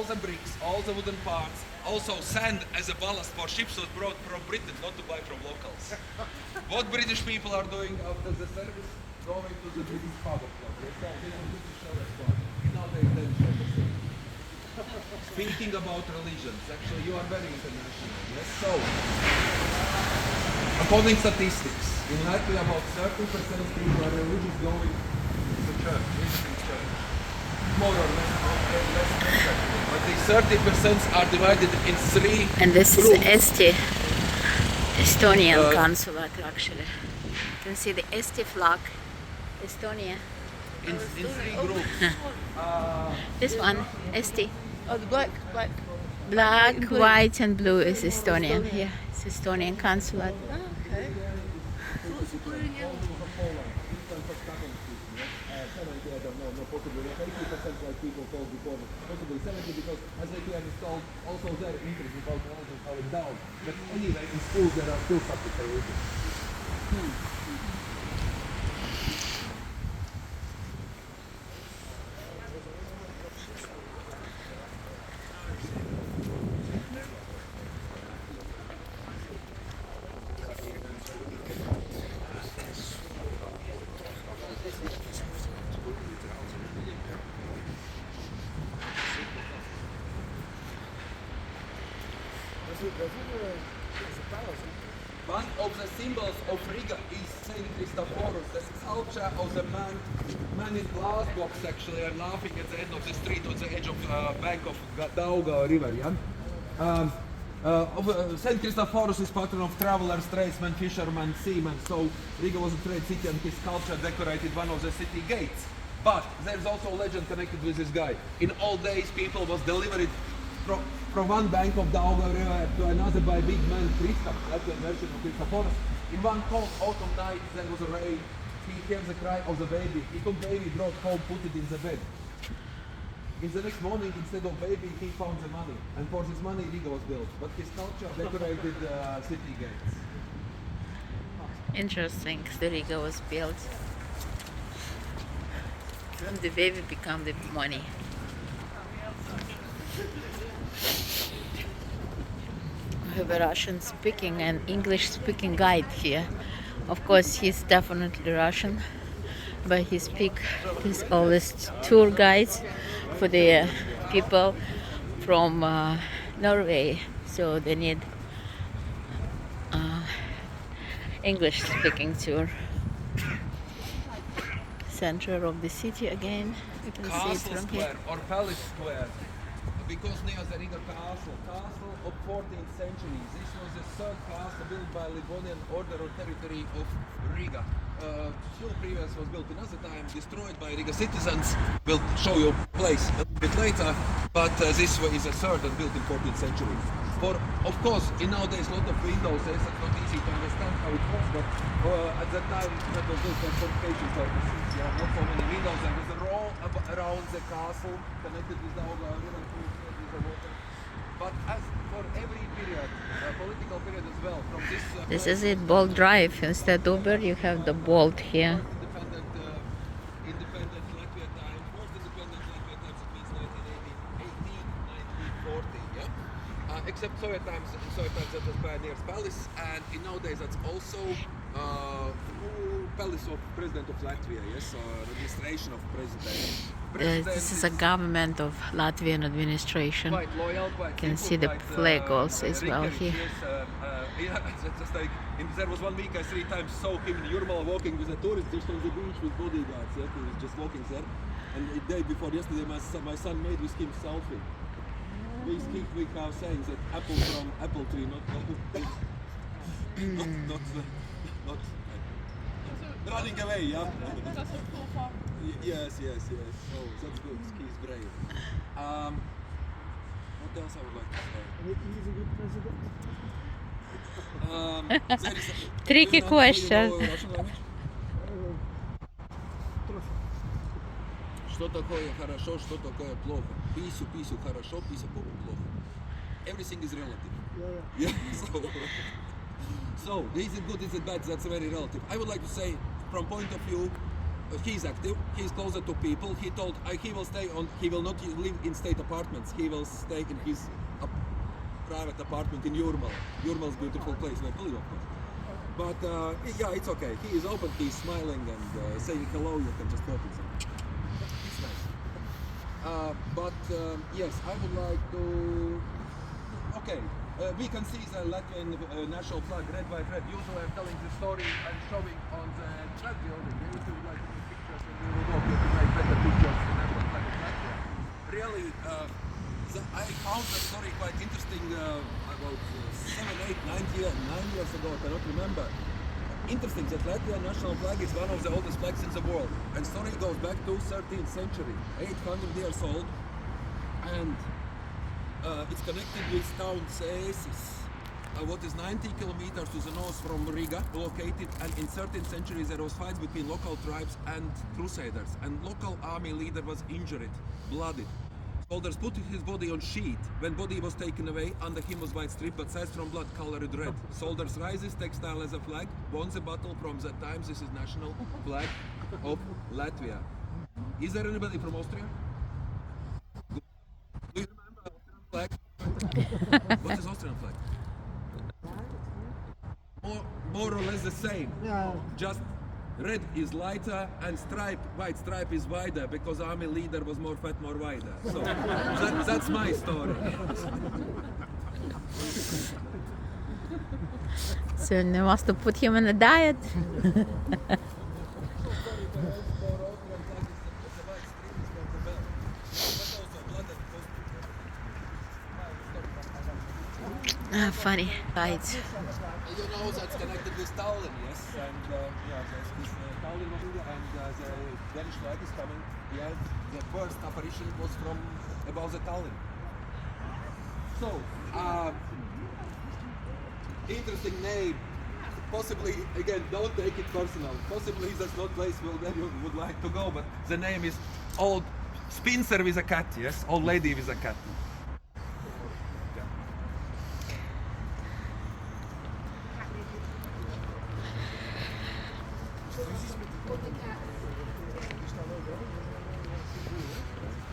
the bricks, all the wooden parts, also sand as a ballast for ships was brought from Britain, not to buy from locals. What British people are doing after the service? Going to the British pub club. Yes, so they are British restaurant. Now they then share the same. Speaking about religions, actually you are very international. Yes, so according statistics, in Latvia about 30% of people are religious going to church, visiting church. More or less exactly. But these 30% are divided in three And this groups. is ST, Estonian consulate actually. You can see the ST flag, Estonia. In three groups. This one, ST. Oh, the black. Black, white and blue is Estonia. Yeah, it's Estonian consulate. Oh, okay. So what's the blue and yellow? Possibly 80% like people told before, possibly 70 because as they can install also their interest about also going down. But anyway, in schools there are still subject religion. One of the symbols of Riga is Saint Christophorus, the sculpture of the man in glass box actually and laughing at the end of the street on the edge of bank of Dauga river. Yeah? Saint Christophorus is patron of travelers, tradesmen, fishermen, seamen. So Riga was a trade city and his sculpture decorated one of the city gates. But there's also a legend connected with this guy. In old days people was delivered from one bank of the Dauga river to another by big man Christoph, that's the version of Christophorus. In one cold autumn night there was a rain, he hears the cry of the baby, he took baby, brought home, put it in the bed. In the next morning, instead of baby, he found the money, and for this money Riga was built, but his sculpture decorated city gates. Interesting, the Riga was built. From the baby become the money. We have a Russian speaking and English speaking guide here. Of course, he's definitely Russian, but he's always tour guides for the people from Norway, so they need English speaking tour. Center of the city again, you can see it Castle from Square here. or Palace Square, because near the Riga castle of 14th century. This was the third castle built by Livonian order or territory of Riga. Still previous was built another time, destroyed by Riga citizens. We'll show you place a bit later, but this one is a third and built in 14th century. For, of course, in nowadays a lot of windows, it's not easy to understand how it was, but at that time that was built for fortification purposes. Yeah, not so many windows. There was a row around the castle connected with the Dauga river with the water. But as for every period, political period as well, from this... This is it, Bolt Drive. Instead of Uber, you have the Bolt here. Independent Latvia time, first independent Latvia times, it means 1918, 1940, yeah? Except Soviet times that was Pioneer's Palace, and in nowadays that's also Palace of President of Latvia, yes, administration of President. This is a government of Latvian administration. Quite loyal, quite You can simple, see the quite, flag also as well Riga, here. yes, yeah, it's just like there was 1 week I 3 times saw him in Jurmala walking with a tourist just on the beach with bodyguards. Yeah, he was just walking there. And the day before yesterday, my son made with him selfie. We have saying that apple from apple tree, not running away. Yeah. Yes. Oh, that's good. He's brave. What else I would like to say? He's a good president. There is Tricky question. Что такое хорошо, что такое плохо? Писю хорошо, писю плохо. Everything is relative. Yeah. So is it good, is it bad? That's very relative. I would like to say, from point of view He's active. He's closer to people. He told he will stay on. He will not live in state apartments. He will stay in his private apartment in Jurmal. Jurmal's beautiful place, locally, of course. But yeah, it's okay. He is open. He's smiling and saying hello. You can just walk inside. It's nice. But yes, I would like to. Okay, we can see the Latvian national flag, red, white, red. Usually I'm telling the story and showing on the flag building. If you would like to take pictures, and we will go here to make better pictures of the national flag of Latvia. Really, I found the story quite interesting about 7, 8, 9 years ago. I cannot remember. Interesting that Latvian national flag is one of the oldest flags in the world, and story goes back to 13th century, 800 years old, and it's connected with town Cesis, what is 90 kilometers to the north from Riga, located, and in 13th century there was fights between local tribes and crusaders, and local army leader was injured, bloodied. Soldiers put his body on sheet. When body was taken away, under him was white strip, but size from blood colored red. Soldiers raises textile as a flag, won the battle from that time. This is national flag of Latvia. Is there anybody from Austria? Do you remember Austrian flag? What is Austrian flag? More or less the same. Yeah. Just red is lighter and white stripe is wider because army leader was more fat, more wider. So that's my story. So you must put him on a diet. Funny. Right. You know that's connected with Tallinn, yes, and yeah, there's this Tallinn and the Danish flag is coming. Yeah, the first apparition was from about the Tallinn. So, interesting name. Possibly, again, don't take it personal. Possibly that's not place where you would like to go, but the name is Old Spinster with a cat, yes, old lady with a cat.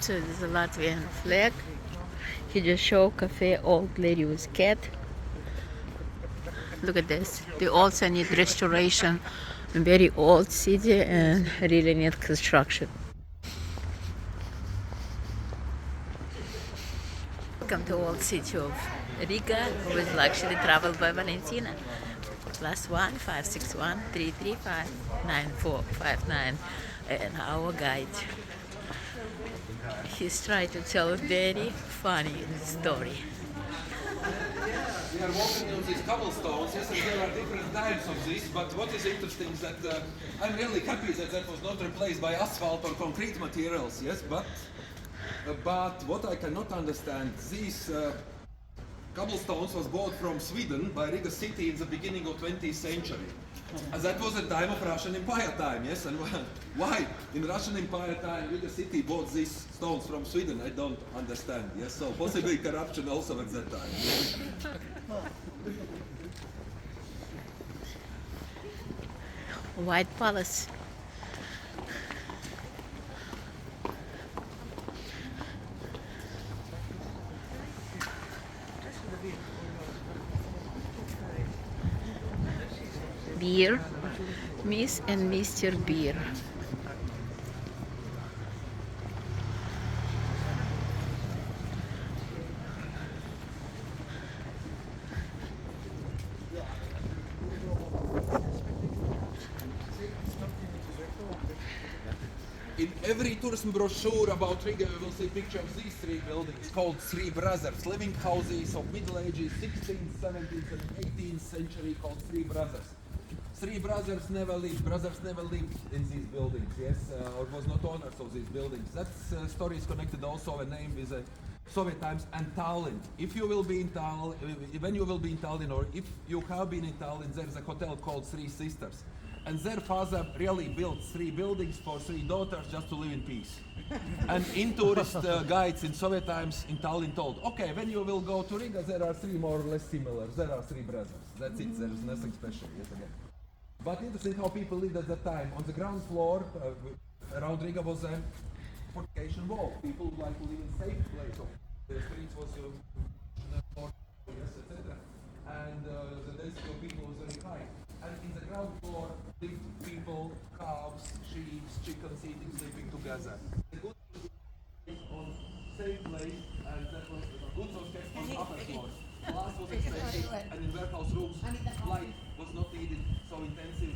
So this is a Latvian flag. He just showed cafe old lady with cat. Look at this. They also need restoration. Very old city and really need construction. Welcome to old city of Riga with luxury travel by Valentina. +1 561 335 9459 and our guide. He's trying to tell a very funny story. We are walking on these cobblestones, yes, and there are different types of this, but what is interesting is that I'm really happy that that was not replaced by asphalt or concrete materials, yes, but what I cannot understand, these cobblestones was bought from Sweden by Riga city in the beginning of 20th century. And that was the time of Russian Empire time, yes, and why in Russian Empire time Riga city bought these stones from Sweden, I don't understand, yes, so possibly corruption also at that time. White Palace. Beer, Miss and Mr. Beer. In every tourism brochure about Riga, you will see picture of these three buildings called Three Brothers, living houses of Middle Ages, 16th, 17th, and 18th century called Three Brothers. Three brothers never lived in these buildings, yes, or was not owners of these buildings. That story is connected also a name with Soviet times and Tallinn. If you will be in Tallinn, when you will be in Tallinn, or if you have been in Tallinn, there is a hotel called Three Sisters. And their father really built three buildings for three daughters just to live in peace. And in tourist guides in Soviet times in Tallinn told, okay, when you will go to Riga, there are three more or less similar. There are three brothers. That's it. There is nothing special. Yes, again. But interesting how people lived at that time. On the ground floor, around Riga was a fortification wall. People would like to live in safe place. So the streets was etc. And the density of people was very high. And in the ground floor lived people, cows, sheep, chickens eating, sleeping together. The good is on same place, and that was goods was kept on upper floors. Glass was expensive, and in warehouse rooms, light was not needed so intensive.